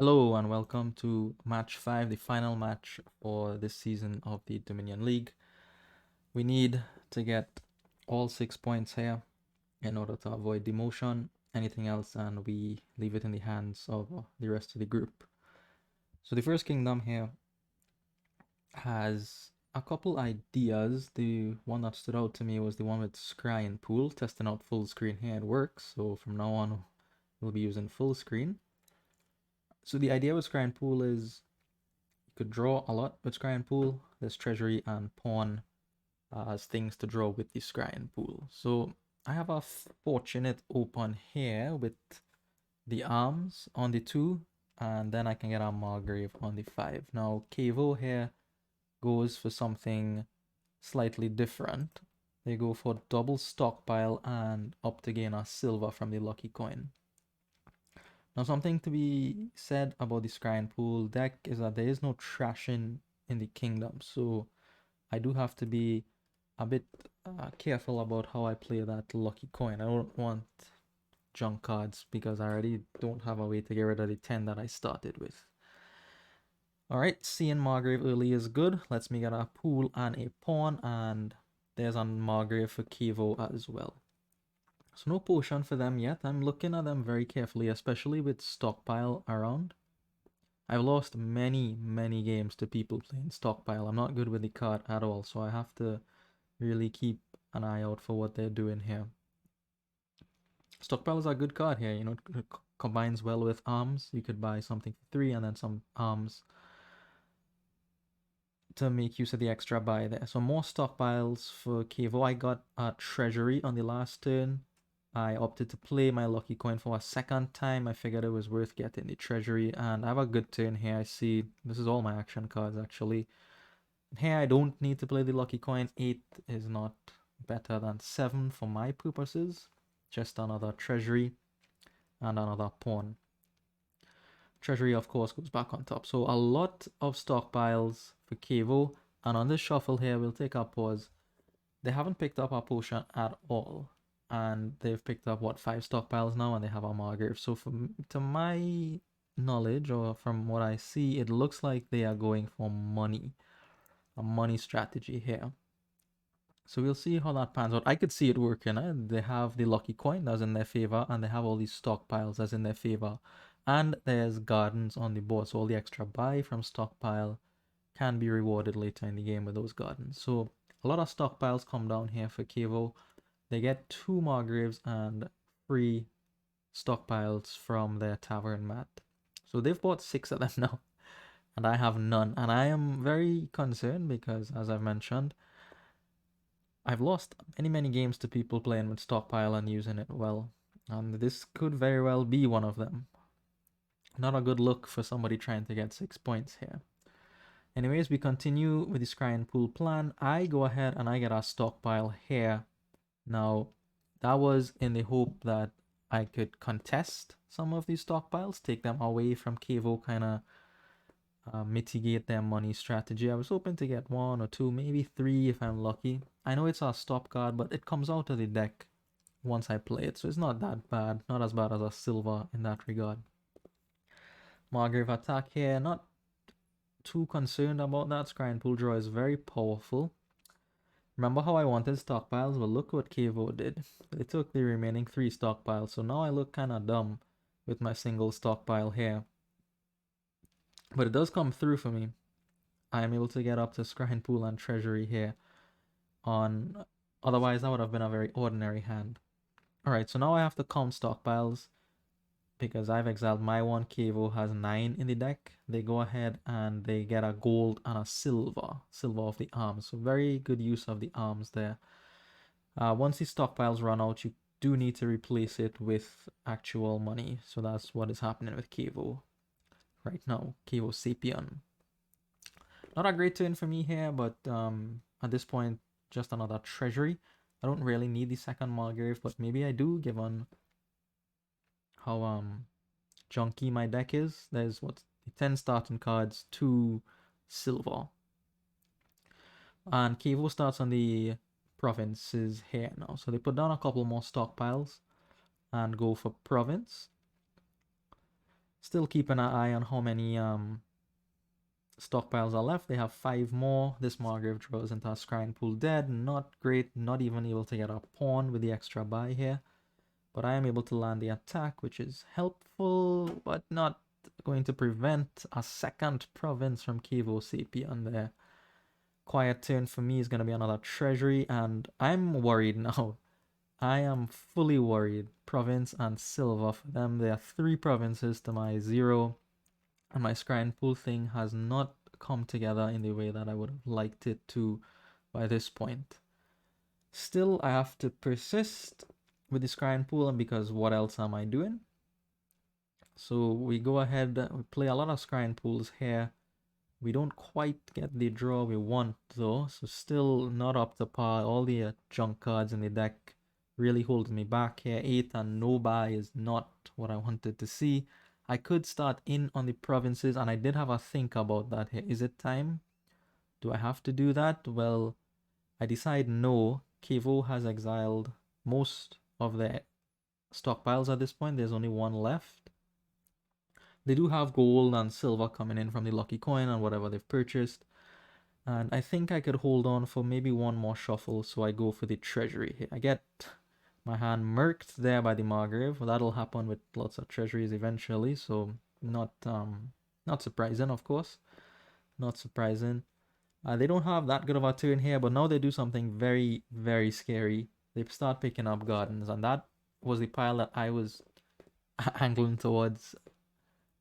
Hello and welcome to match 5, the final match for this season of the Dominion League. We need to get all 6 points here in order to avoid demotion, anything else, and we leave it in the hands of the rest of the group. So the first kingdom here has a couple ideas. The one that stood out to me was the one with Scrying Pool, testing out full screen here. It works, so from now on we'll be using full screen. So the idea with Scrying Pool is you could draw a lot with Scrying Pool. There's treasury and pawn as things to draw with the Scrying Pool. So I have a fortunate open here with the arms on the 2, and then I can get a Margrave on the 5. Now Cave-O here goes for something slightly different. They go for double stockpile and up to gain a silver from the lucky coin. Now, something to be said about the Scrying Pool deck is that there is no trashing in the kingdom, so I do have to be a bit careful about how I play that lucky coin. I don't want junk cards because I already don't have a way to get rid of the 10 that I started with. Alright, seeing Margrave early is good. Lets me get a pool and a pawn, and there's a Margrave for Cave-O as well. So no potion for them yet. I'm looking at them very carefully, especially with stockpile around. I've lost many games to people playing stockpile. I'm not good with the card at all, so I have to really keep an eye out for what they're doing here. Stockpile is a good card here, you know, it combines well with arms. You could buy something for 3 and then some arms to make use of the extra buy there. So more stockpiles for Cave-O. I got a treasury on the last turn. I opted to play my lucky coin for a second time. I figured it was worth getting the treasury, and I have a good turn here. I see this is all my action cards actually. Here I don't need to play the lucky coin. 8 is not better than 7 for my purposes. Just another treasury and another pawn. Treasury of course goes back on top. So a lot of stockpiles for Cave-O, and on this shuffle here we'll take our pause. They haven't picked up our potion at all, and they've picked up what 5 stockpiles now, and they have a Margrave. So to my knowledge, or from what I see, it looks like they are going for money, a money strategy here. So we'll see how that pans out. I could see it working. They have the lucky coin that's in their favor, and they have all these stockpiles that's in their favor, and there's gardens on the board, so all the extra buy from stockpile can be rewarded later in the game with those gardens. So a lot of stockpiles come down here for Cave-O. They get 2 Margraves and 3 stockpiles from their tavern mat. So they've bought 6 of them now, and I have none. And I am very concerned because, as I've mentioned, I've lost many games to people playing with stockpile and using it well. And this could very well be one of them. Not a good look for somebody trying to get 6 points here. Anyways, we continue with the Scrying Pool plan. I go ahead and I get a stockpile here. Now, that was in the hope that I could contest some of these stockpiles, take them away from Cave-O, kind of mitigate their money strategy. I was hoping to get 1 or 2, maybe 3 if I'm lucky. I know it's a stop card, but it comes out of the deck once I play it, so it's not that bad. Not as bad as a silver in that regard. Margrave attack here, not too concerned about that. Scrying Pool draw is very powerful. Remember how I wanted stockpiles? Well, look what Cave-O did. They took the remaining 3 stockpiles, so now I look kind of dumb with my single stockpile here. But it does come through for me. I am able to get up to Scrying Pool and Treasury here. Otherwise, that would have been a very ordinary hand. Alright, so now I have to count stockpiles because I've exiled my one. Cave-O has 9 in the deck. They go ahead and they get a gold and a silver of the arms. So very good use of the arms there. Once the stockpiles run out, you do need to replace it with actual money. So that's what is happening with Cave-O right now. Cave-O-Sapien. Not a great turn for me here, but at this point, just another treasury. I don't really need the second Margrave, but maybe I do, given how junky my deck is. There's what, 10 starting cards, 2 silver. And Cave-O starts on the provinces here now. So they put down a couple more stockpiles and go for province. Still keeping an eye on how many stockpiles are left. They have 5 more. This Margrave draws into a Scrying Pool dead. Not great. Not even able to get a pawn with the extra buy here. But I am able to land the attack, which is helpful, but not going to prevent a second province from Cave-O-Sapien there. Quiet turn for me is going to be another treasury, and I'm worried now. I am fully worried. Province and silver for them. There are 3 provinces to my 0. And my Scrying Pool thing has not come together in the way that I would have liked it to by this point. Still, I have to persist with the Scrying Pool, and because what else am I doing? So we go ahead, we play a lot of Scrying Pools here. We don't quite get the draw we want though, so still not up to par. All the junk cards in the deck really holding me back here. 8 and no buy is not what I wanted to see. I could start in on the provinces, and I did have a think about that here. Is it time? Do I have to do that? Well, I decide no. Cave-O has exiled most of their stockpiles at this point. There's only 1 left. They do have gold and silver coming in from the lucky coin and whatever they've purchased. And I think I could hold on for maybe 1 more shuffle, so I go for the treasury here. I get my hand murked there by the Margrave. Well, that'll happen with lots of treasuries eventually, so not surprising, of course. Not surprising. They don't have that good of a turn here, but now they do something very, very scary. They start picking up gardens, and that was the pile that I was angling towards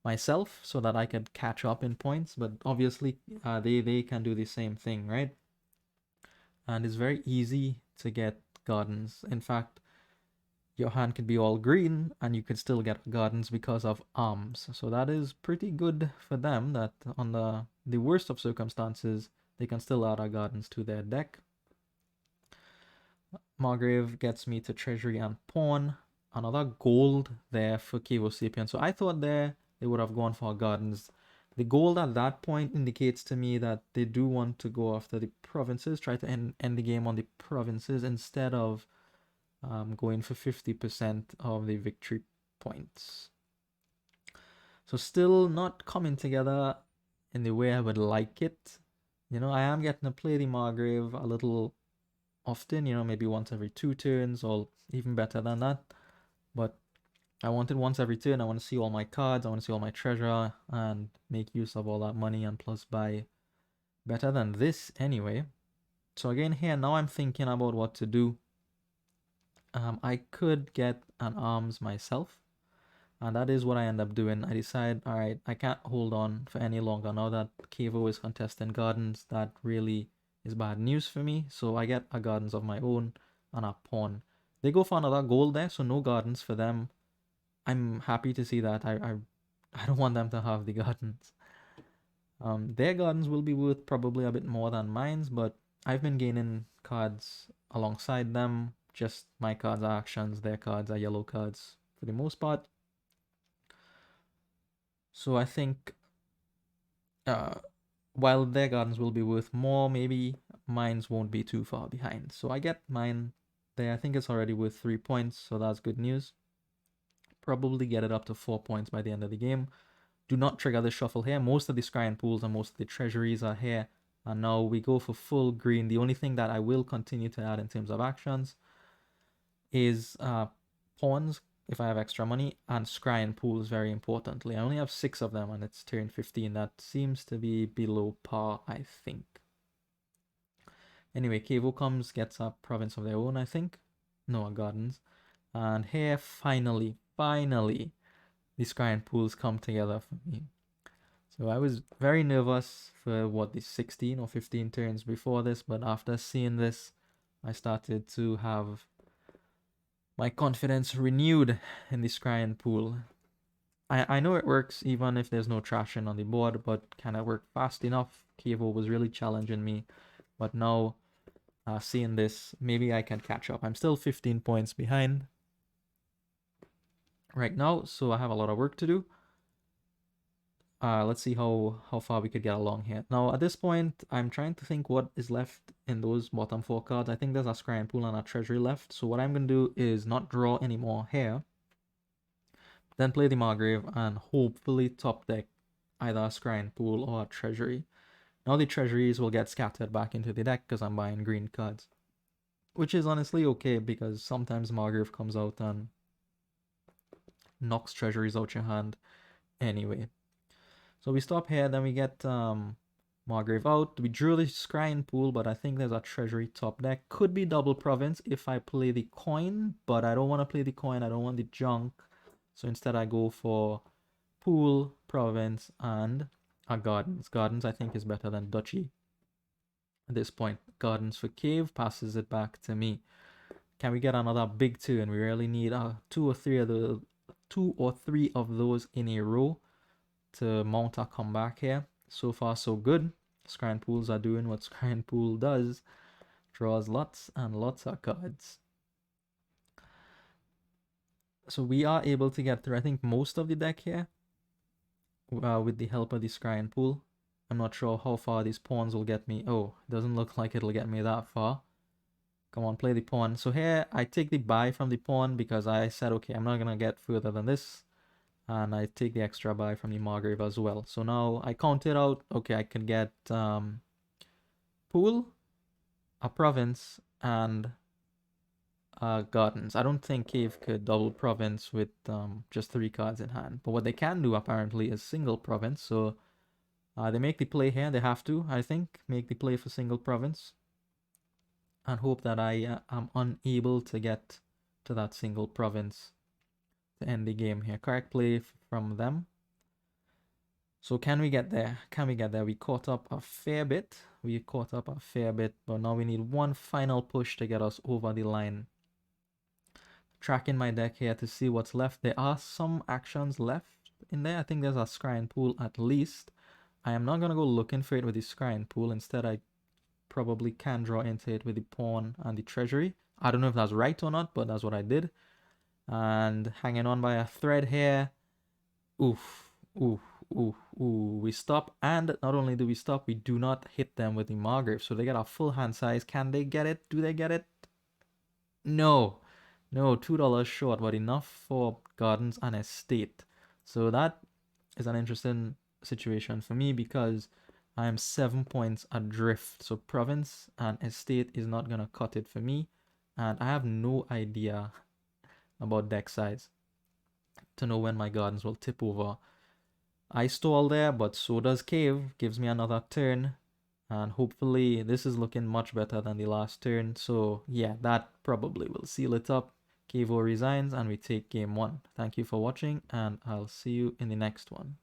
myself so that I could catch up in points, but obviously they can do the same thing, right? And it's very easy to get gardens. In fact, your hand could be all green and you could still get gardens because of arms. So that is pretty good for them, that on the worst of circumstances, they can still add our gardens to their deck. Margrave gets me to treasury and pawn. Another gold there for Cave-O-Sapien. So I thought there they would have gone for gardens. The gold at that point indicates to me that they do want to go after the provinces, try to end the game on the provinces instead of going for 50% of the victory points. So still not coming together in the way I would like it. You know, I am getting to play the Margrave a little often, you know, maybe once every 2 turns or even better than that. But I want it once every turn. I want to see all my cards, I want to see all my treasure and make use of all that money and plus buy better than this anyway. So again here, now I'm thinking about what to do. I could get an arms myself, and that is what I end up doing. I decide, all right, I can't hold on for any longer now that Cave-O is contesting gardens. That really is bad news for me. So I get a gardens of my own and a pawn. They go for another gold there, so no gardens for them. I'm happy to see that. I don't want them to have the gardens. Their gardens will be worth probably a bit more than mine's, but I've been gaining cards alongside them. Just my cards are actions, their cards are yellow cards for the most part. So I think while their gardens will be worth more, maybe mine's won't be too far behind. So I get mine there. I think it's already worth 3 points, so that's good news. Probably get it up to 4 points by the end of the game. Do not trigger the shuffle here. Most of the Scrying Pools and most of the treasuries are here. And now we go for full green. The only thing that I will continue to add in terms of actions is pawns if I have extra money, and Scrying Pools very importantly. I only have 6 of them and it's turn 15. That seems to be below par, I think. Anyway, Cave-O comes, gets a province of their own, I think. No, gardens. And here, finally, the Scrying Pools come together for me. So I was very nervous for the 16 or 15 turns before this, but after seeing this, I started to have my confidence renewed in the Scrying Pool. I know it works even if there's no trashing on the board, but can it work fast enough? Cave-O was really challenging me, but now seeing this, maybe I can catch up. I'm still 15 points behind right now, so I have a lot of work to do. Let's see how far we could get along here. Now, at this point, I'm trying to think what is left in those bottom 4 cards. I think there's a Scrying Pool and a treasury left. So what I'm going to do is not draw anymore here. Then play the Margrave and hopefully top deck either a Scrying Pool or a Treasury. Now the Treasuries will get scattered back into the deck because I'm buying green cards. Which is honestly okay because sometimes Margrave comes out and knocks Treasuries out your hand anyway. So we stop here, then we get Margrave out. We drew the Scrying Pool, but I think there's a Treasury top deck. Could be double province if I play the coin, but I don't want to play the coin. I don't want the junk. So instead I go for Pool, Province, and a Gardens. Gardens I think is better than Duchy. At this point, Gardens for Cave passes it back to me. Can we get another big turn? We really need two or three of those in a row to mount a comeback here. So far, so good. Scrying Pools are doing what Scrying Pool does. Draws lots and lots of cards. So we are able to get through, I think, most of the deck here with the help of the Scrying Pool. I'm not sure how far these pawns will get me. Oh, doesn't look like it'll get me that far. Come on, play the pawn. So here, I take the buy from the pawn because I said, okay, I'm not going to get further than this. And I take the extra buy from the Margrave as well. So now I count it out. Okay, I can get Pool, a Province, and Gardens. I don't think Cave could double Province with just 3 cards in hand. But what they can do apparently is single Province. So they make the play here. They have to, I think, make the play for single Province. And hope that I am unable to get to that single Province to end the game here. Correct play from them. So can we get there? Can we get there? We caught up a fair bit. But now we need one final push to get us over the line. Tracking my deck here to see what's left. There are some actions left in there. I think there's a Scrying Pool at least. I am not going to go looking for it with the Scrying Pool. Instead, I probably can draw into it with the pawn and the Treasury. I don't know if that's right or not, but that's what I did. And hanging on by a thread here. Oof, oof, oof, ooh. We stop, and not only do we stop, we do not hit them with the Margrave. So they get a full hand size. Can they get it? Do they get it? No. No, $2 short, but enough for Gardens and Estate. So that is an interesting situation for me because I am 7 points adrift. So Province and Estate is not going to cut it for me. And I have no idea about deck size to know when my Gardens will tip over. I stall there, but so does Cave. Gives me another turn. And hopefully this is looking much better than the last turn. So yeah, that probably will seal it up. Cave-O resigns and we take game 1. Thank you for watching and I'll see you in the next one.